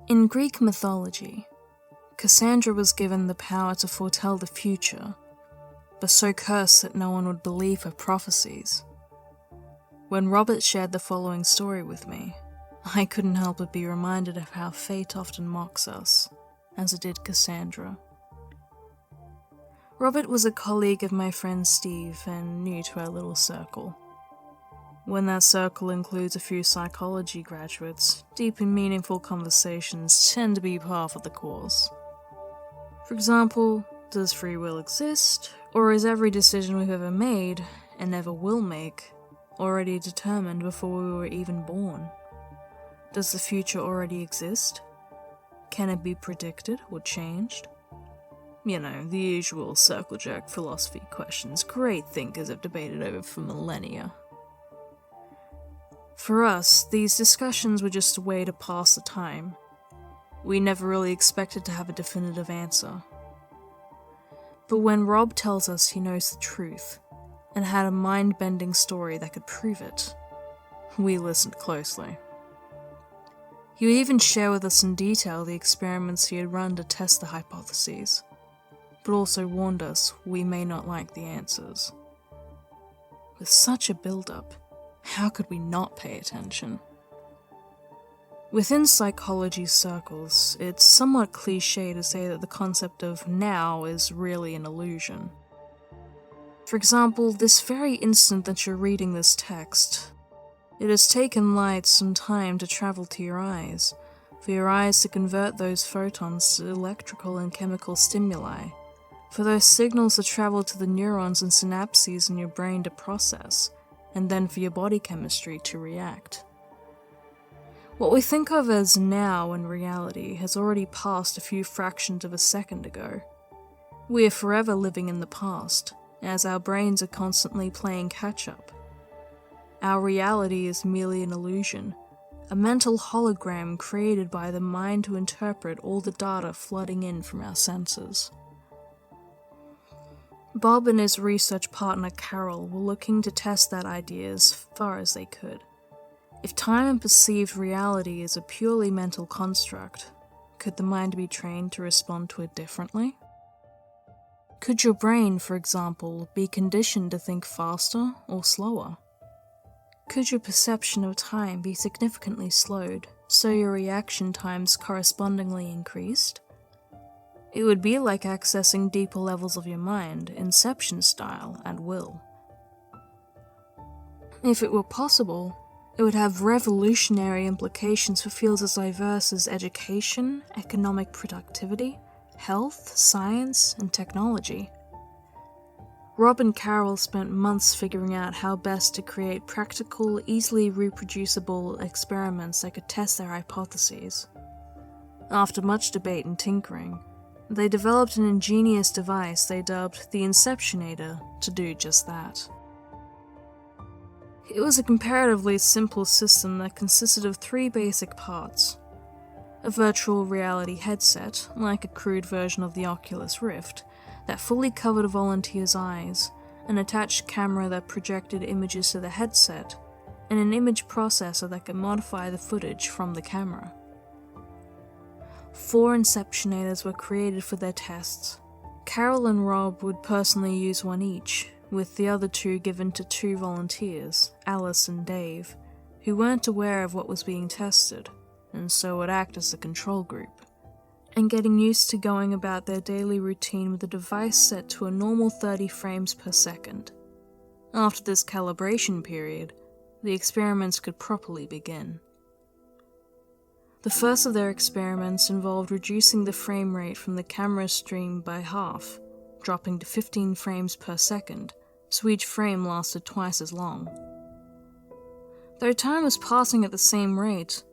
In Greek mythology, Cassandra was given the power to foretell the future, but so cursed that no one would believe her prophecies. When Robert shared the following story with me, I couldn't help but be reminded of how fate often mocks us, as it did Cassandra. Robert was a colleague of my friend Steve and new to our little circle. When that circle includes a few psychology graduates, deep and meaningful conversations tend to be par for the course. For example, does free will exist, or is every decision we've ever made, and ever will make, already determined before we were even born? Does the future already exist? Can it be predicted or changed? You know, the usual circle jerk philosophy questions great thinkers have debated over for millennia. For us, these discussions were just a way to pass the time. We never really expected to have a definitive answer. But when Rob tells us he knows the truth, and had a mind-bending story that could prove it, we listened closely. He would even share with us in detail the experiments he had run to test the hypotheses, but also warned us we may not like the answers. With such a build-up, how could we not pay attention? Within psychology circles, it's somewhat cliché to say that the concept of now is really an illusion. For example, this very instant that you're reading this text, it has taken light some time to travel to your eyes, for your eyes to convert those photons to electrical and chemical stimuli, for those signals to travel to the neurons and synapses in your brain to process, and then for your body chemistry to react. What we think of as now in reality has already passed a few fractions of a second ago. We are forever living in the past, as our brains are constantly playing catch-up. Our reality is merely an illusion, a mental hologram created by the mind to interpret all the data flooding in from our senses. Bob and his research partner Carol were looking to test that idea as far as they could. If time and perceived reality is a purely mental construct, could the mind be trained to respond to it differently? Could your brain, for example, be conditioned to think faster or slower? Could your perception of time be significantly slowed, so your reaction times correspondingly increased? It would be like accessing deeper levels of your mind, Inception style, at will. If it were possible, it would have revolutionary implications for fields as diverse as education, economic productivity, health, science, and technology. Rob and Carol spent months figuring out how best to create practical, easily reproducible experiments that could test their hypotheses. After much debate and tinkering, they developed an ingenious device they dubbed the Inceptionator to do just that. It was a comparatively simple system that consisted of 3 basic parts: a virtual reality headset, like a crude version of the Oculus Rift, that fully covered a volunteer's eyes, an attached camera that projected images to the headset, and an image processor that could modify the footage from the camera. 4 Inceptionators were created for their tests. Carol and Rob would personally use one each, with the other 2 given to 2 volunteers, Alice and Dave, who weren't aware of what was being tested, and so would act as the control group, and getting used to going about their daily routine with the device set to a normal 30 frames per second. After this calibration period, the experiments could properly begin. The first of their experiments involved reducing the frame rate from the camera stream by half, dropping to 15 frames per second, so each frame lasted twice as long. Though time was passing at the same rate,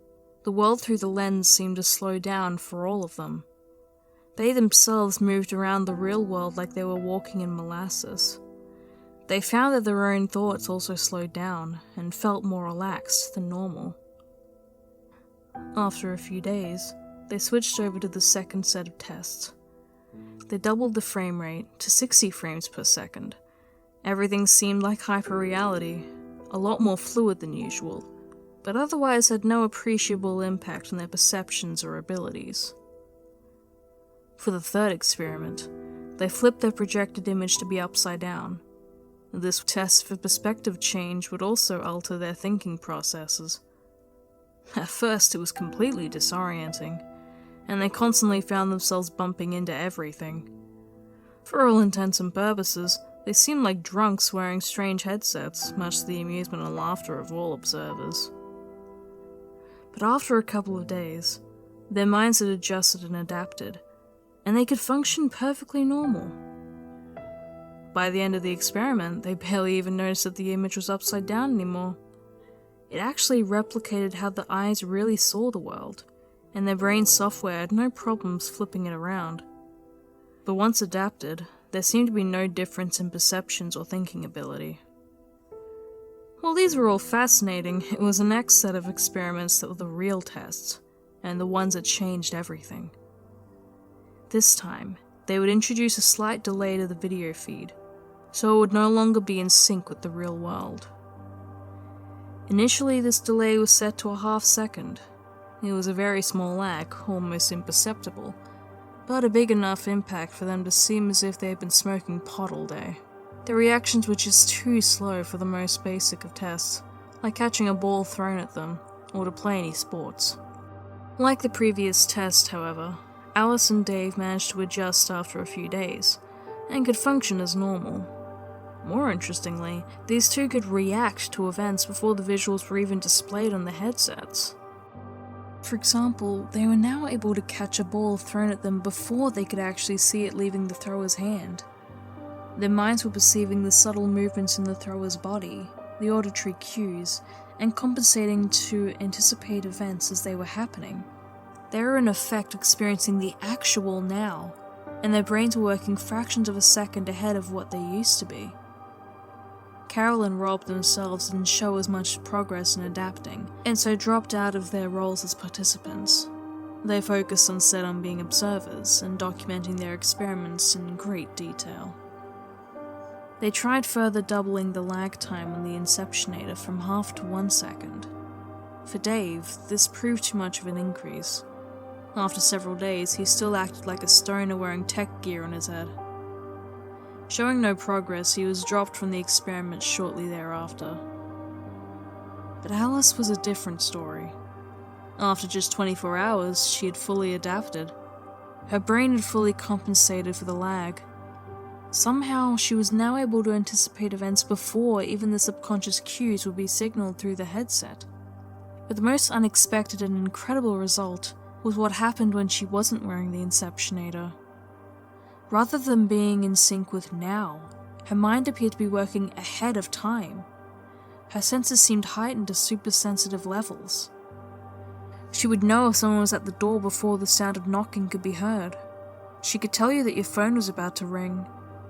the world through the lens seemed to slow down for all of them. They themselves moved around the real world like they were walking in molasses. They found that their own thoughts also slowed down and felt more relaxed than normal. After a few days, they switched over to the second set of tests. They doubled the frame rate to 60 frames per second. Everything seemed like hyperreality, a lot more fluid than usual, but otherwise had no appreciable impact on their perceptions or abilities. For the third experiment, they flipped their projected image to be upside down. This test for perspective change would also alter their thinking processes. At first, it was completely disorienting, and they constantly found themselves bumping into everything. For all intents and purposes, they seemed like drunks wearing strange headsets, much to the amusement and laughter of all observers. But after a couple of days, their minds had adjusted and adapted, and they could function perfectly normal. By the end of the experiment, they barely even noticed that the image was upside down anymore. It actually replicated how the eyes really saw the world, and their brain software had no problems flipping it around. But once adapted, there seemed to be no difference in perceptions or thinking ability. While these were all fascinating, it was the next set of experiments that were the real tests, and the ones that changed everything. This time, they would introduce a slight delay to the video feed, so it would no longer be in sync with the real world. Initially, this delay was set to a half-second. It was a very small lag, almost imperceptible, but a big enough impact for them to seem as if they had been smoking pot all day. Their reactions were just too slow for the most basic of tests, like catching a ball thrown at them, or to play any sports. Like the previous test, however, Alice and Dave managed to adjust after a few days, and could function as normal. More interestingly, these two could react to events before the visuals were even displayed on the headsets. For example, they were now able to catch a ball thrown at them before they could actually see it leaving the thrower's hand. Their minds were perceiving the subtle movements in the thrower's body, the auditory cues, and compensating to anticipate events as they were happening. They were in effect experiencing the actual now, and their brains were working fractions of a second ahead of what they used to be. Carol and Rob themselves didn't show as much progress in adapting, and so dropped out of their roles as participants. They focused instead on being observers and documenting their experiments in great detail. They tried further doubling the lag time on the Inceptionator from half to 1 second. For Dave, this proved too much of an increase. After several days, he still acted like a stoner wearing tech gear on his head. Showing no progress, he was dropped from the experiment shortly thereafter. But Alice was a different story. After just 24 hours, she had fully adapted. Her brain had fully compensated for the lag. Somehow, she was now able to anticipate events before even the subconscious cues would be signaled through the headset. But the most unexpected and incredible result was what happened when she wasn't wearing the Inceptionator. Rather than being in sync with now, her mind appeared to be working ahead of time. Her senses seemed heightened to super-sensitive levels. She would know if someone was at the door before the sound of knocking could be heard. She could tell you that your phone was about to ring.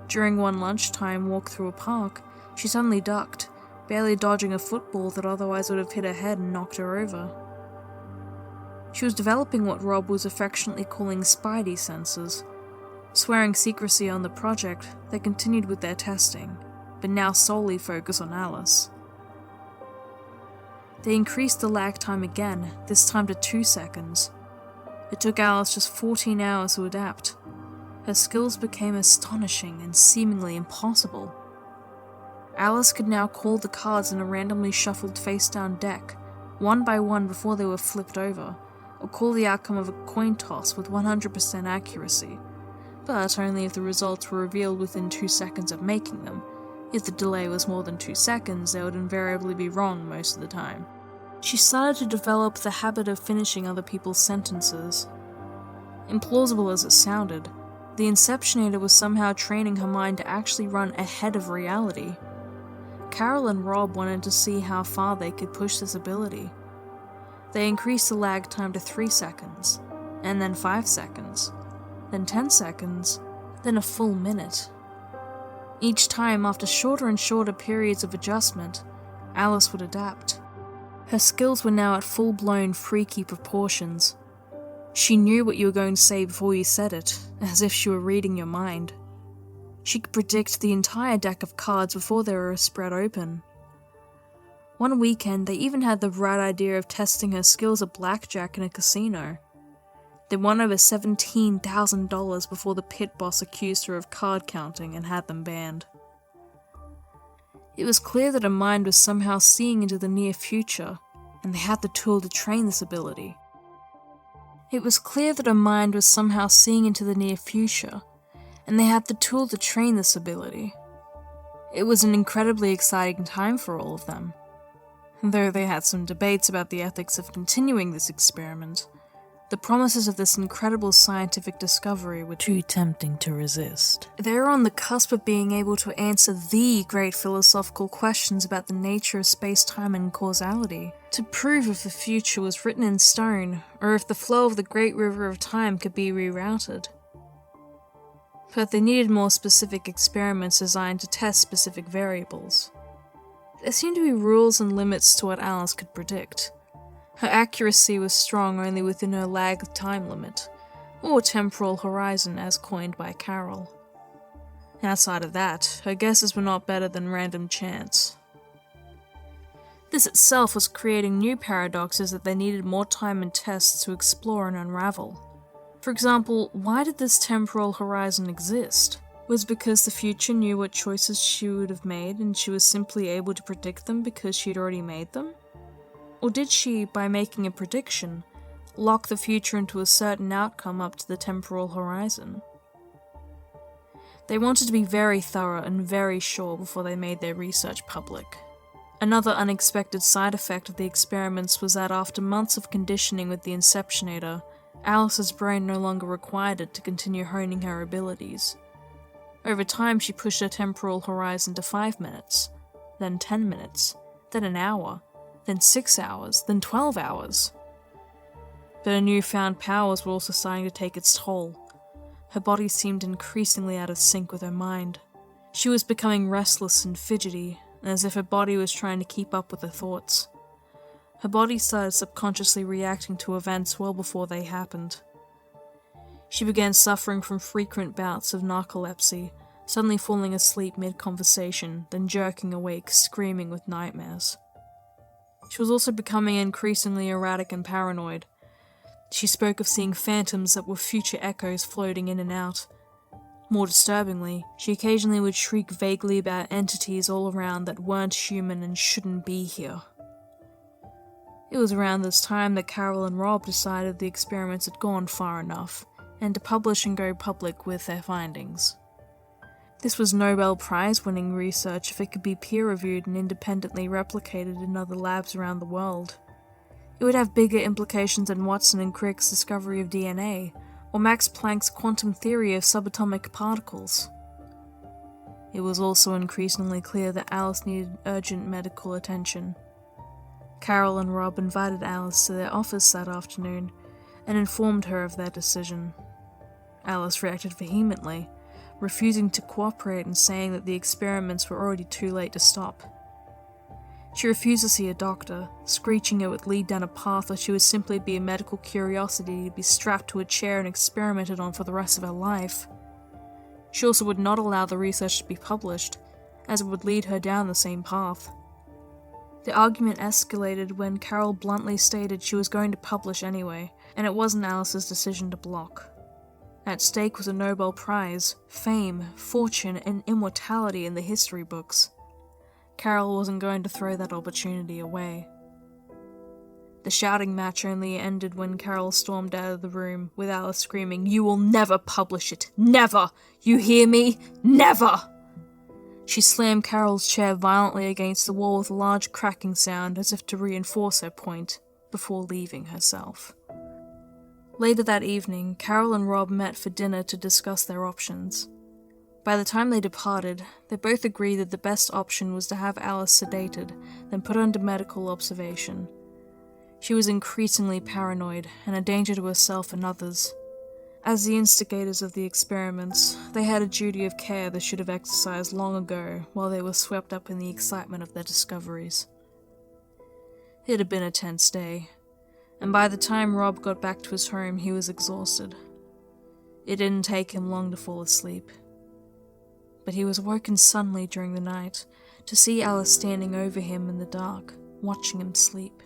During one lunchtime walk through a park, she suddenly ducked, barely dodging a football that otherwise would have hit her head and knocked her over. She was developing what Rob was affectionately calling spidey senses. Swearing secrecy on the project, they continued with their testing, but now solely focused on Alice. They increased the lag time again, this time to 2 seconds. It took Alice just 14 hours to adapt. Her skills became astonishing and seemingly impossible. Alice could now call the cards in a randomly shuffled face-down deck, one by one before they were flipped over, or call the outcome of a coin toss with 100% accuracy. But only if the results were revealed within 2 seconds of making them. If the delay was more than 2 seconds, they would invariably be wrong most of the time. She started to develop the habit of finishing other people's sentences. Implausible as it sounded, the Inceptionator was somehow training her mind to actually run ahead of reality. Carol and Rob wanted to see how far they could push this ability. They increased the lag time to 3 seconds, and then 5 seconds. Then 10 seconds, then a full minute. Each time, after shorter and shorter periods of adjustment, Alice would adapt. Her skills were now at full-blown freaky proportions. She knew what you were going to say before you said it, as if she were reading your mind. She could predict the entire deck of cards before they were spread open. One weekend, they even had the bright idea of testing her skills at blackjack in a casino. They won over $17,000 before the pit boss accused her of card counting and had them banned. It was clear that her mind was somehow seeing into the near future, and they had the tool to train this ability. It was clear that her mind was somehow seeing into the near future, and they had the tool to train this ability. It was an incredibly exciting time for all of them. Though they had some debates about the ethics of continuing this experiment, the promises of this incredible scientific discovery were too tempting to resist. They were on the cusp of being able to answer the great philosophical questions about the nature of space-time and causality, to prove if the future was written in stone, or if the flow of the great river of time could be rerouted. But they needed more specific experiments designed to test specific variables. There seemed to be rules and limits to what Alice could predict. Her accuracy was strong only within her lag time limit, or temporal horizon as coined by Carol. Outside of that, her guesses were not better than random chance. This itself was creating new paradoxes that they needed more time and tests to explore and unravel. For example, why did this temporal horizon exist? Was it because the future knew what choices she would have made and she was simply able to predict them because she'd already made them? Or did she, by making a prediction, lock the future into a certain outcome up to the temporal horizon? They wanted to be very thorough and very sure before they made their research public. Another unexpected side effect of the experiments was that after months of conditioning with the Inceptionator, Alice's brain no longer required it to continue honing her abilities. Over time, she pushed her temporal horizon to 5 minutes, then 10 minutes, then an hour, then 6 hours, then 12 hours. But her newfound powers were also starting to take its toll. Her body seemed increasingly out of sync with her mind. She was becoming restless and fidgety, as if her body was trying to keep up with her thoughts. Her body started subconsciously reacting to events well before they happened. She began suffering from frequent bouts of narcolepsy, suddenly falling asleep mid-conversation, then jerking awake, screaming with nightmares. She was also becoming increasingly erratic and paranoid. She spoke of seeing phantoms that were future echoes floating in and out. More disturbingly, she occasionally would shriek vaguely about entities all around that weren't human and shouldn't be here. It was around this time that Carol and Rob decided the experiments had gone far enough, and to publish and go public with their findings. This was Nobel Prize-winning research if it could be peer-reviewed and independently replicated in other labs around the world. It would have bigger implications than Watson and Crick's discovery of DNA, or Max Planck's quantum theory of subatomic particles. It was also increasingly clear that Alice needed urgent medical attention. Carol and Rob invited Alice to their office that afternoon and informed her of their decision. Alice reacted vehemently, refusing to cooperate and saying that the experiments were already too late to stop. She refused to see a doctor, screeching it would lead down a path where she would simply be a medical curiosity to be strapped to a chair and experimented on for the rest of her life. She also would not allow the research to be published, as it would lead her down the same path. The argument escalated when Carol bluntly stated she was going to publish anyway, and it wasn't Alice's decision to block. At stake was a Nobel Prize, fame, fortune, and immortality in the history books. Carol wasn't going to throw that opportunity away. The shouting match only ended when Carol stormed out of the room, with Alice screaming, "You will never publish it! Never! You hear me? Never!" She slammed Carol's chair violently against the wall with a large cracking sound as if to reinforce her point, before leaving herself. Later that evening, Carol and Rob met for dinner to discuss their options. By the time they departed, they both agreed that the best option was to have Alice sedated, then put under medical observation. She was increasingly paranoid, and a danger to herself and others. As the instigators of the experiments, they had a duty of care they should have exercised long ago while they were swept up in the excitement of their discoveries. It had been a tense day, and by the time Rob got back to his home he was exhausted. It didn't take him long to fall asleep. But he was woken suddenly during the night to see Alice standing over him in the dark, watching him sleep.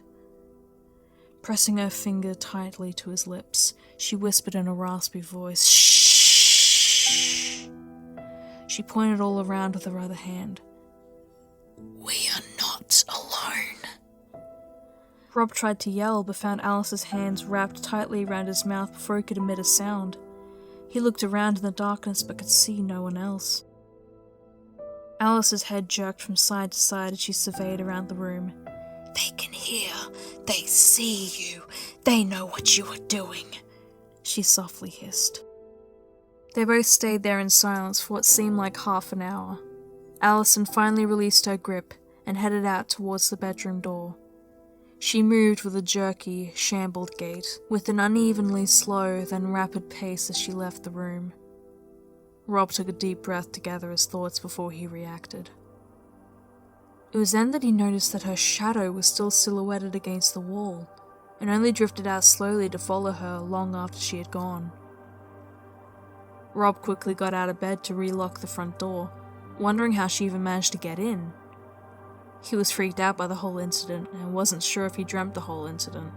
Pressing her finger tightly to his lips, she whispered in a raspy voice, "Shh!" She pointed all around with her other hand. "We are not alone." Rob tried to yell, but found Alice's hands wrapped tightly around his mouth before he could emit a sound. He looked around in the darkness but could see no one else. Alice's head jerked from side to side as she surveyed around the room. "They can hear. They see you. They know what you are doing," she softly hissed. They both stayed there in silence for what seemed like half an hour. Alison finally released her grip and headed out towards the bedroom door. She moved with a jerky, shambled gait, with an unevenly slow then rapid pace as she left the room. Rob took a deep breath to gather his thoughts before he reacted. It was then that he noticed that her shadow was still silhouetted against the wall, and only drifted out slowly to follow her long after she had gone. Rob quickly got out of bed to relock the front door, wondering how she even managed to get in. He was freaked out by the whole incident, and wasn't sure if he dreamt the whole incident.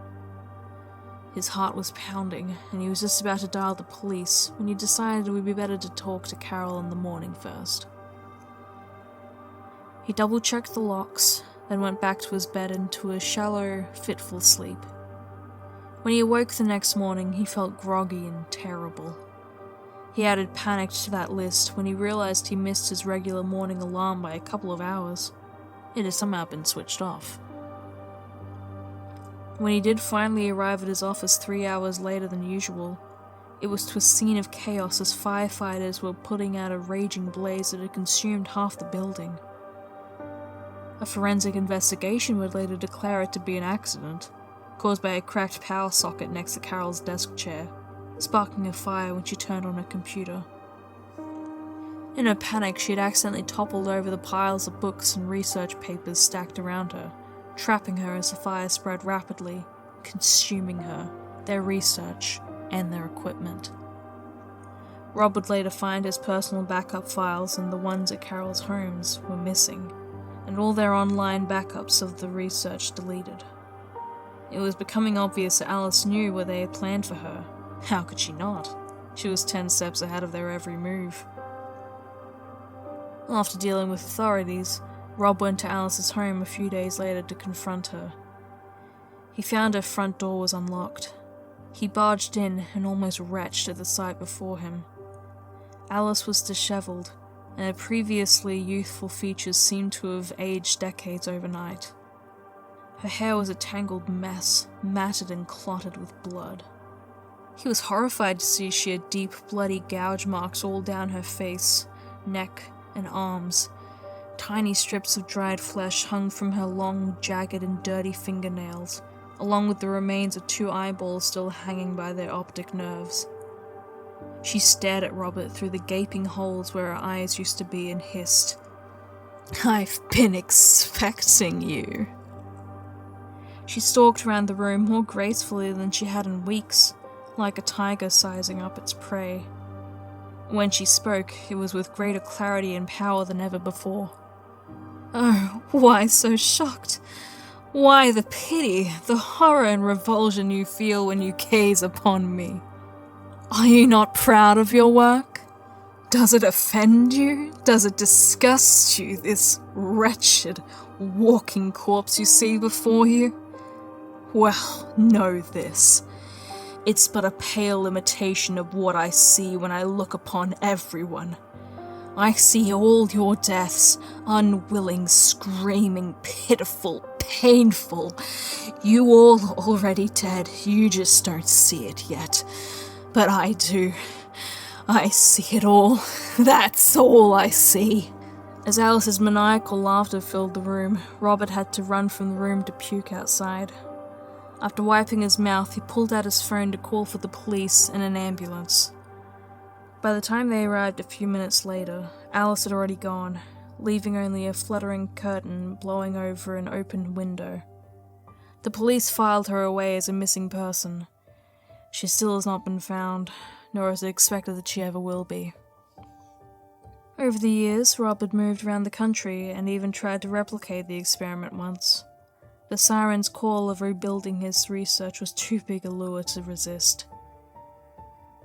His heart was pounding, and he was just about to dial the police when he decided it would be better to talk to Carol in the morning first. He double-checked the locks, then went back to his bed into a shallow, fitful sleep. When he awoke the next morning, he felt groggy and terrible. He added panic to that list when he realized he missed his regular morning alarm by a couple of hours. It had somehow been switched off. When he did finally arrive at his office 3 hours later than usual, it was to a scene of chaos as firefighters were putting out a raging blaze that had consumed half the building. A forensic investigation would later declare it to be an accident, caused by a cracked power socket next to Carol's desk chair, sparking a fire when she turned on her computer. In her panic, she had accidentally toppled over the piles of books and research papers stacked around her, trapping her as the fire spread rapidly, consuming her, their research, and their equipment. Rob would later find his personal backup files and the ones at Carol's homes were missing, and all their online backups of the research deleted. It was becoming obvious that Alice knew what they had planned for her. How could she not? She was 10 steps ahead of their every move. After dealing with authorities, Rob went to Alice's home a few days later to confront her. He found her front door was unlocked. He barged in and almost retched at the sight before him. Alice was disheveled, and her previously youthful features seemed to have aged decades overnight. Her hair was a tangled mess, matted and clotted with blood. He was horrified to see she had deep, bloody gouge marks all down her face, neck, and arms. Tiny strips of dried flesh hung from her long, jagged and dirty fingernails, along with the remains of 2 eyeballs still hanging by their optic nerves. She stared at Robert through the gaping holes where her eyes used to be and hissed, "I've been expecting you." She stalked around the room more gracefully than she had in weeks, like a tiger sizing up its prey. When she spoke, it was with greater clarity and power than ever before. "Oh, why so shocked? Why the pity, the horror and revulsion you feel when you gaze upon me? Are you not proud of your work? Does it offend you? Does it disgust you, this wretched, walking corpse you see before you? Well, know this. It's but a pale imitation of what I see when I look upon everyone. I see all your deaths, unwilling, screaming, pitiful, painful. You all already dead, you just don't see it yet. But I do. I see it all. That's all I see." As Alice's maniacal laughter filled the room, Robert had to run from the room to puke outside. After wiping his mouth, he pulled out his phone to call for the police and an ambulance. By the time they arrived a few minutes later, Alice had already gone, leaving only a fluttering curtain blowing over an open window. The police filed her away as a missing person. She still has not been found, nor is it expected that she ever will be. Over the years, Rob had moved around the country and even tried to replicate the experiment once. The siren's call of rebuilding his research was too big a lure to resist.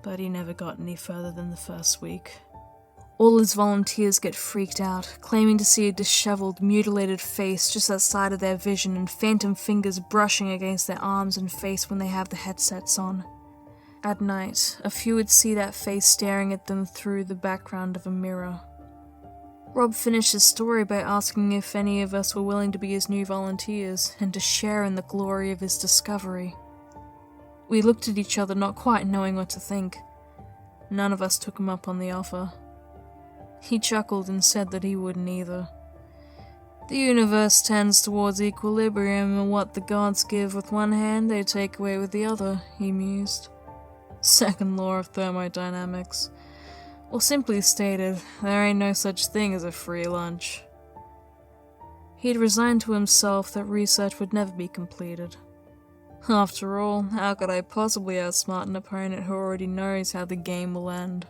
But he never got any further than the first week. All his volunteers get freaked out, claiming to see a disheveled, mutilated face just outside of their vision and phantom fingers brushing against their arms and face when they have the headsets on. At night, a few would see that face staring at them through the background of a mirror. Rob finished his story by asking if any of us were willing to be his new volunteers and to share in the glory of his discovery. We looked at each other, not quite knowing what to think. None of us took him up on the offer. He chuckled and said that he wouldn't either. The universe tends towards equilibrium, and what the gods give with one hand, they take away with the other, he mused. Second law of thermodynamics. Or simply stated, there ain't no such thing as a free lunch. He'd resigned to himself that research would never be completed. After all, how could I possibly outsmart an opponent who already knows how the game will end?